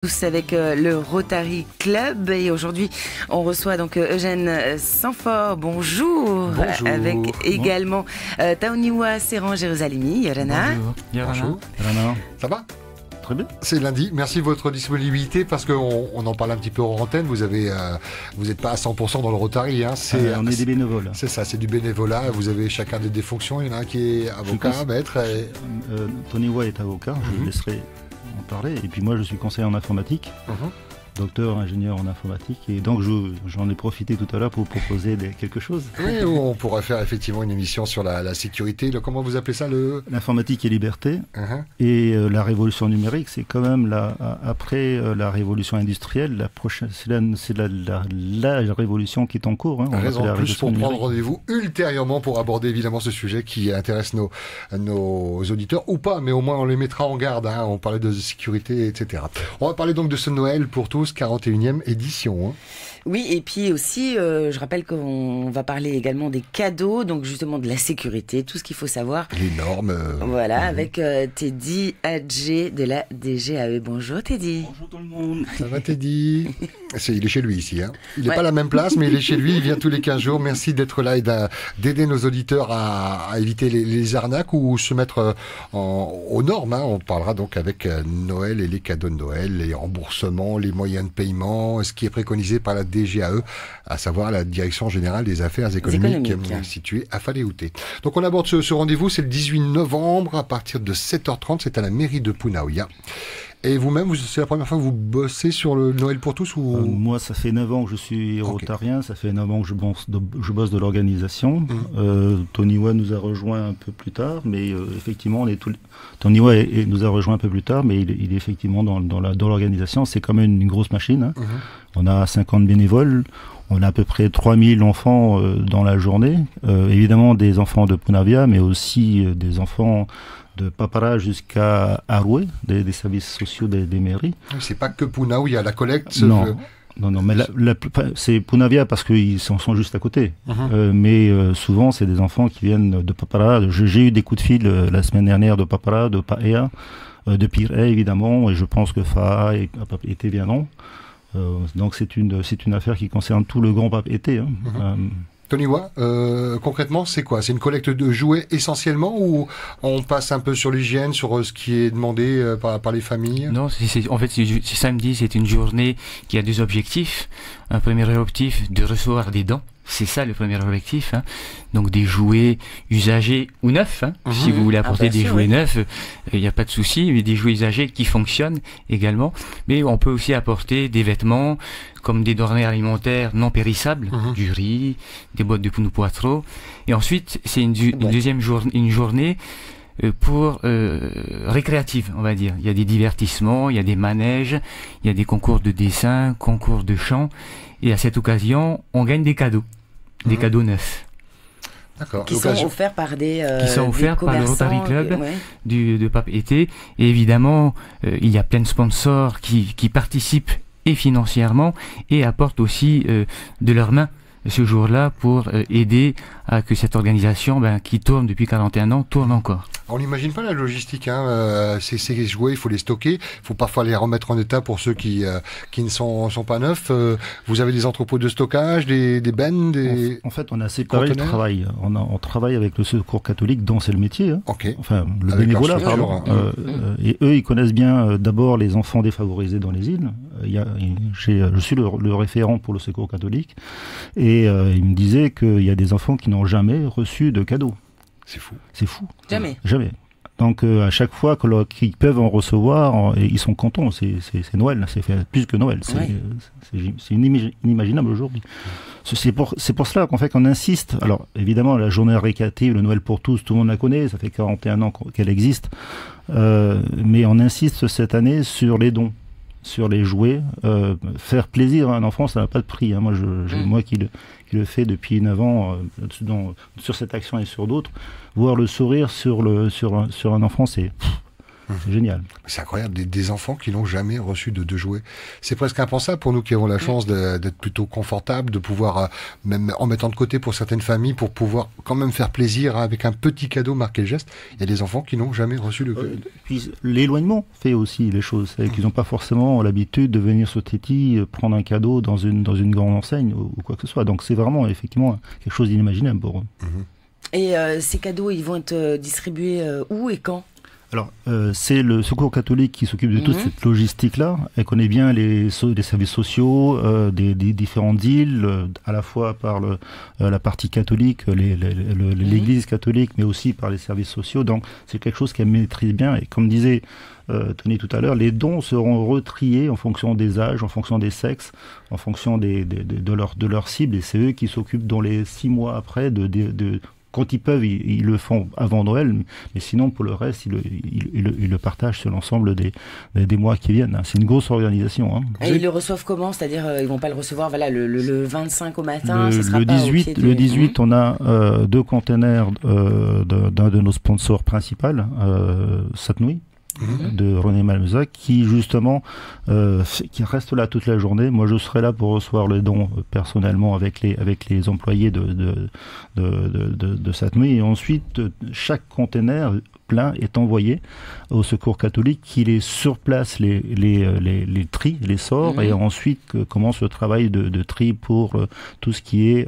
Tous avec le Rotary Club et aujourd'hui on reçoit donc Eugène Sanfort, bonjour. Bonjour. Avec également Taoniwa Serran Jérusalemi, Yorana. Bonjour. Yorana. Ça va? Très bien. C'est lundi, merci de votre disponibilité parce qu'on en parle un petit peu hors antenne, vous n'êtes pas à 100% dans le Rotary. Hein. On est des bénévoles. C'est ça, c'est du bénévolat, vous avez chacun des fonctions, il y en a un qui est avocat, maître. Taoniwa est avocat, je laisserai en parler, et puis moi je suis conseiller en informatique. Docteur, ingénieur en informatique, et donc j'en ai profité tout à l'heure pour proposer quelque chose. Oui, on pourrait faire effectivement une émission sur la sécurité, comment vous appelez ça L'informatique et liberté, et la révolution numérique, c'est quand même après la révolution industrielle, la prochaine, c'est la révolution qui est en cours. Raison de plus pour prendre rendez-vous ultérieurement pour aborder évidemment ce sujet qui intéresse nos auditeurs, ou pas, mais au moins on les mettra en garde, on parlait de sécurité, etc. On va parler donc de ce Noël pour tous, 41e édition. Oui, et puis aussi, je rappelle qu'on va parler également des cadeaux, donc justement de la sécurité, tout ce qu'il faut savoir. Les normes. Voilà, avec Teddy Hadjé de la DGAE. Bonjour Teddy. Bonjour tout le monde. Ça va Teddy? Il est chez lui ici. Il n'est pas à la même place, mais il est chez lui, il vient tous les 15 jours. Merci d'être là et d'aider nos auditeurs à éviter les arnaques ou se mettre aux normes. On parlera donc avec Noël et les cadeaux de Noël, les remboursements, les moyens de paiement, ce qui est préconisé par la DGAE, à savoir la Direction Générale des Affaires économiques. Située à Faléouté. Donc on aborde ce rendez-vous, c'est le 18 novembre à partir de 7h30, c'est à la mairie de Punaouia. Et vous-même, c'est la première fois que vous bossez sur le Noël pour tous ou... Moi, ça fait 9 ans que je suis rotarien, ça fait 9 ans que je bosse de l'organisation. Taoniwa nous a rejoint un peu plus tard, mais effectivement, Taoniwa nous a rejoint un peu plus tard, mais il est effectivement dans l'organisation. C'est quand même une grosse machine. On a 50 bénévoles, on a à peu près 3000 enfants dans la journée. Évidemment, des enfants de Punaouia, mais aussi des enfants de Papara jusqu'à Aroué, des services sociaux des mairies. C'est pas que Punaouia, la collecte. Non, mais c'est Punaouia parce qu'ils sont juste à côté. Mais souvent, c'est des enfants qui viennent de Papara. J'ai eu des coups de fil la semaine dernière de Papara, de Paea, de Pirée évidemment, et je pense que Faa était bien non. Donc c'est une affaire qui concerne tout le grand Pape-Été. Taoniwa, concrètement, c'est quoi? C'est une collecte de jouets essentiellement ou on passe un peu sur l'hygiène, sur ce qui est demandé par les familles? Non, en fait, c'est samedi, c'est une journée qui a deux objectifs. Un premier objectif, de recevoir des dons. C'est ça le premier objectif. Donc des jouets usagés ou neufs. Si vous voulez apporter des jouets neufs, il n'y a pas de souci. Mais des jouets usagés qui fonctionnent également. Mais on peut aussi apporter des vêtements comme des denrées alimentaires non périssables, du riz, des boîtes de Puno Poitro. Et ensuite, c'est une deuxième journée pour récréative, on va dire. Il y a des divertissements, il y a des manèges, il y a des concours de dessin, concours de chant. Et à cette occasion, on gagne des cadeaux. Des cadeaux neufs. D'accord. Qui sont offerts par qui sont offerts par le Rotary Club de Pape-Été. Et évidemment, il y a plein de sponsors qui participent et financièrement et apportent aussi de leurs mains ce jour-là pour aider à que cette organisation qui tourne depuis 41 ans tourne encore. On n'imagine pas la logistique, ces jouets, il faut les stocker, il faut parfois les remettre en état pour ceux qui ne sont pas neufs. Vous avez des entrepôts de stockage, des bennes, En fait, on a séparé le travail. On travaille avec le Secours catholique, dont c'est le métier. Enfin, le bénévolat, pardon. Et eux, ils connaissent bien d'abord les enfants défavorisés dans les îles. Je suis le référent pour le Secours catholique. Et il me disait qu'il y a des enfants qui n'ont jamais reçu de cadeaux. C'est fou. C'est fou. Jamais. Donc à chaque fois qu'ils peuvent en recevoir, ils sont contents. C'est Noël, c'est plus que Noël. C'est inimaginable aujourd'hui. C'est pour cela qu'on insiste. Alors évidemment, la journée récréative, le Noël pour tous, tout le monde la connaît. Ça fait 41 ans qu'elle existe. Mais on insiste cette année sur les dons, sur les jouets. Faire plaisir à un enfant, ça n'a pas de prix. Moi qui le fais depuis 9 ans sur cette action et sur d'autres, voir le sourire sur un enfant, C'est génial. C'est incroyable, des enfants qui n'ont jamais reçu de jouets. C'est presque impensable pour nous qui avons la chance d'être plutôt confortables, de pouvoir, même en mettant de côté pour certaines familles, pour pouvoir quand même faire plaisir avec un petit cadeau, marquer le geste. Il y a des enfants qui n'ont jamais reçu le cadeau. Puis l'éloignement fait aussi les choses. C'est qu'ils n'ont pas forcément l'habitude de venir sur Téti, prendre un cadeau dans une grande enseigne ou quoi que ce soit. Donc c'est vraiment effectivement quelque chose d'inimaginable pour eux. Et ces cadeaux, ils vont être distribués où et quand ? Alors, c'est le Secours catholique qui s'occupe de toute cette logistique-là. Elle connaît bien les services sociaux des différentes îles, à la fois par la partie catholique, l'Église catholique, mais aussi par les services sociaux. Donc, c'est quelque chose qu'elle maîtrise bien. Et comme disait Tony tout à l'heure, les dons seront retriés en fonction des âges, en fonction des sexes, en fonction de leur cible. Et c'est eux qui s'occupent dans les 6 mois après quand ils peuvent, ils le font avant Noël, mais sinon, pour le reste, ils le partagent sur l'ensemble des mois qui viennent. C'est une grosse organisation. Hein. Et ils le reçoivent comment ? C'est-à-dire, ils vont pas le recevoir le 25 au matin, le 18, on a 2 containers d'un de nos sponsors principaux, Satnouï, de René Malmeza, qui justement qui reste là toute la journée. Moi, je serai là pour recevoir les dons personnellement avec les employés de Satnouï, et ensuite chaque container plein est envoyé au Secours catholique, qui les sur place les trie, les sort, et ensuite commence le travail de tri pour tout ce qui est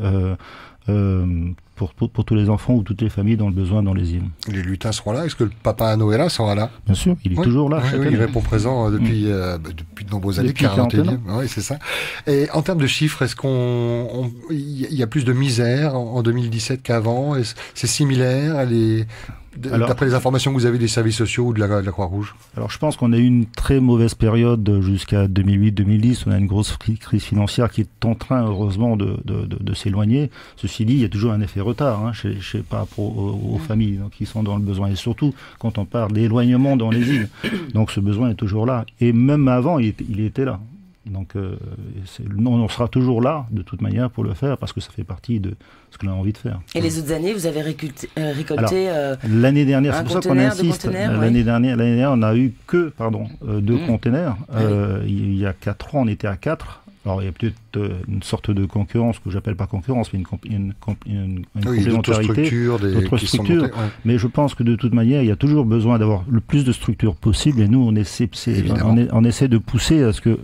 pour tous les enfants ou toutes les familles dans le besoin dans les îles. Les lutins seront là. Est-ce que le Papa Noël sera là ? Bien sûr, il est toujours là. Oui, il répond présent depuis de nombreuses années. Depuis 41 ans. Oui, c'est ça. Et en termes de chiffres, est-ce il y a plus de misère en 2017 qu'avant ? C'est similaire ? D'après les informations que vous avez des services sociaux ou de la Croix-Rouge ? Alors je pense qu'on a eu une très mauvaise période jusqu'à 2008-2010. On a une grosse crise financière qui est en train, heureusement, de s'éloigner. Ceci dit, il y a toujours un effet retard par rapport aux familles qui sont dans le besoin. Et surtout, quand on parle d'éloignement dans les îles. Donc ce besoin est toujours là. Et même avant, il était là. Donc on sera toujours là, de toute manière, pour le faire, parce que ça fait partie de ce que l'on a envie de faire. Et les autres années, vous avez récolté l'année dernière, c'est pour ça qu'on insiste. L'année dernière, on n'a eu que 2 containers. Il y a 4 ans, on était à 4. Alors, il y a peut-être une sorte de concurrence, que j'appelle pas concurrence, mais une complémentarité, d'autres structures. Mais je pense que de toute manière, il y a toujours besoin d'avoir le plus de structures possible. Et nous, on essaie de pousser à ce que,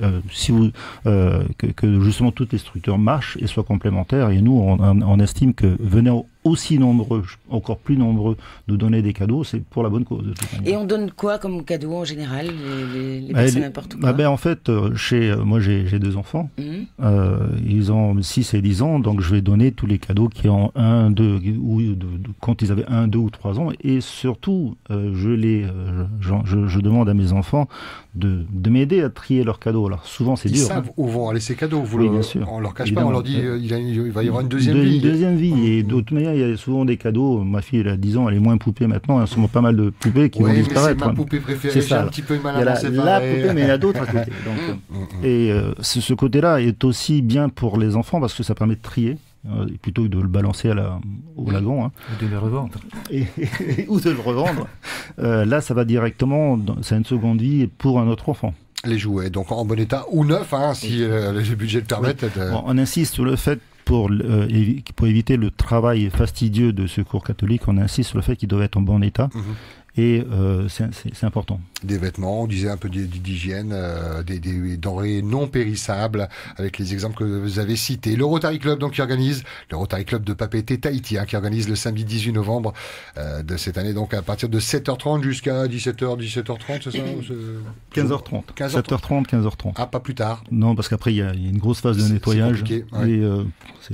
que justement toutes les structures marchent et soient complémentaires. Et nous, on estime que venir aussi nombreux, encore plus nombreux, nous donner des cadeaux, c'est pour la bonne cause. De toute manière. Et on donne quoi comme cadeau en général, les personnes n'importe quoi? En fait, moi j'ai 2 enfants. Ils ont 6 et 10 ans, donc je vais donner tous les cadeaux qui ont 1, 2, quand ils avaient 1, 2 ou 3 ans. Et surtout, je demande à mes enfants de m'aider à trier leurs cadeaux. Alors souvent c'est dur. Ils savent où vont aller ces cadeaux. Bien sûr. On leur cache pas, on leur dit il va y avoir une deuxième vie. Une deuxième vie. Et d'autre manière, il y a souvent des cadeaux. Ma fille, elle a 10 ans, elle est moins poupée maintenant. Il y a souvent pas mal de poupées qui vont disparaître. C'est ma poupée préférée. J'ai un petit peu mal à la poupée, mais il y en a d'autres à côté. Et ce côté-là est aussi bien pour les enfants parce que ça permet de trier. Plutôt que de le balancer au lagon. Ou de le revendre. Ou de le revendre. Là, ça va directement, c'est une seconde vie pour un autre enfant. Les jouets, donc en bon état ou neuf, si les budgets le permettent. On insiste sur le fait, pour éviter le travail fastidieux de Secours catholique, on insiste sur le fait qu'ils doivent être en bon état. Et c'est important. Des vêtements, on disait un peu d'hygiène, des denrées non périssables, avec les exemples que vous avez cités. Le Rotary Club, donc, qui organise, le Rotary Club de Papeete, Tahiti, qui organise le samedi 18 novembre de cette année, donc à partir de 7h30 jusqu'à 17h30, c'est ça 15h30. 7h30, 15h30. Ah, pas plus tard. Non, parce qu'après, il y a une grosse phase de nettoyage.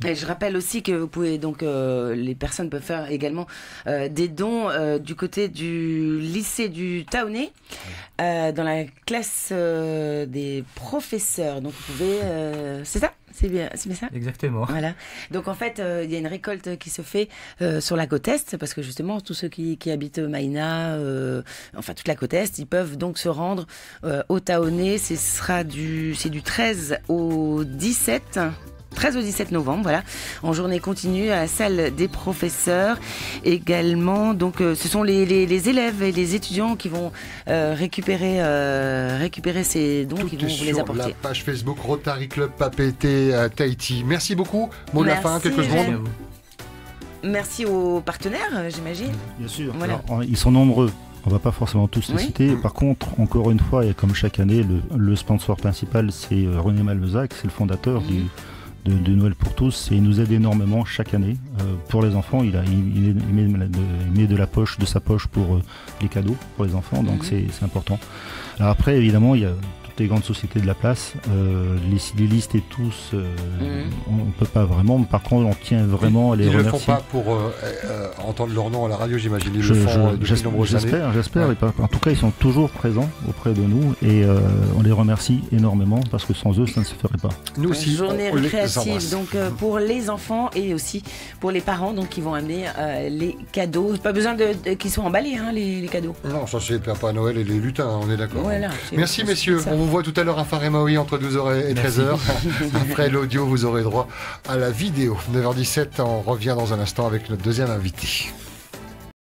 Et je rappelle aussi que vous pouvez, donc, les personnes peuvent faire également des dons du côté du lycée du Taonnet, dans la classe des professeurs. Donc vous pouvez... c'est ça ? C'est bien ça ? Exactement. Voilà. Donc en fait, il y a une récolte qui se fait sur la côte Est, parce que justement, tous ceux qui habitent Maïna, enfin toute la côte Est, ils peuvent donc se rendre au Taonnet. C'est du 13 au 17 13 au 17 novembre, voilà, en journée continue à la salle des professeurs. Également, donc, ce sont les élèves et les étudiants qui vont récupérer ces dons, qui vont vous les apporter. Sur la page Facebook Rotary Club Papeete à Tahiti. Merci beaucoup. Mot de la fin, quelques secondes. Merci aux partenaires, j'imagine. Bien sûr. Voilà. Alors, ils sont nombreux. On va pas forcément tous les citer. Par contre, encore une fois, et comme chaque année, le sponsor principal, c'est René Malvezac, c'est le fondateur de Noël pour tous, et il nous aide énormément chaque année. Pour les enfants, il met de sa poche pour les cadeaux pour les enfants, donc c'est important. Alors après, évidemment, il y a les grandes sociétés de la place, les listes et tous, on ne peut pas vraiment. Par contre, on tient vraiment à les remercier. Ils ne le font pas pour entendre leur nom à la radio, j'imagine. Ils le font depuis de nombreuses années. J'espère. Ouais. En tout cas, ils sont toujours présents auprès de nous et on les remercie énormément parce que sans eux, ça ne se ferait pas. Nous aussi. Journée récréative donc pour les enfants et aussi pour les parents donc qui vont amener les cadeaux. Pas besoin qu'ils soient emballés, hein, les cadeaux. Non, ça c'est Papa Noël et les lutins, on est d'accord. Voilà, merci messieurs. On vous voit tout à l'heure à Faremaoui entre 12h et 13h. Après l'audio, vous aurez droit à la vidéo. 9h17, on revient dans un instant avec notre deuxième invité.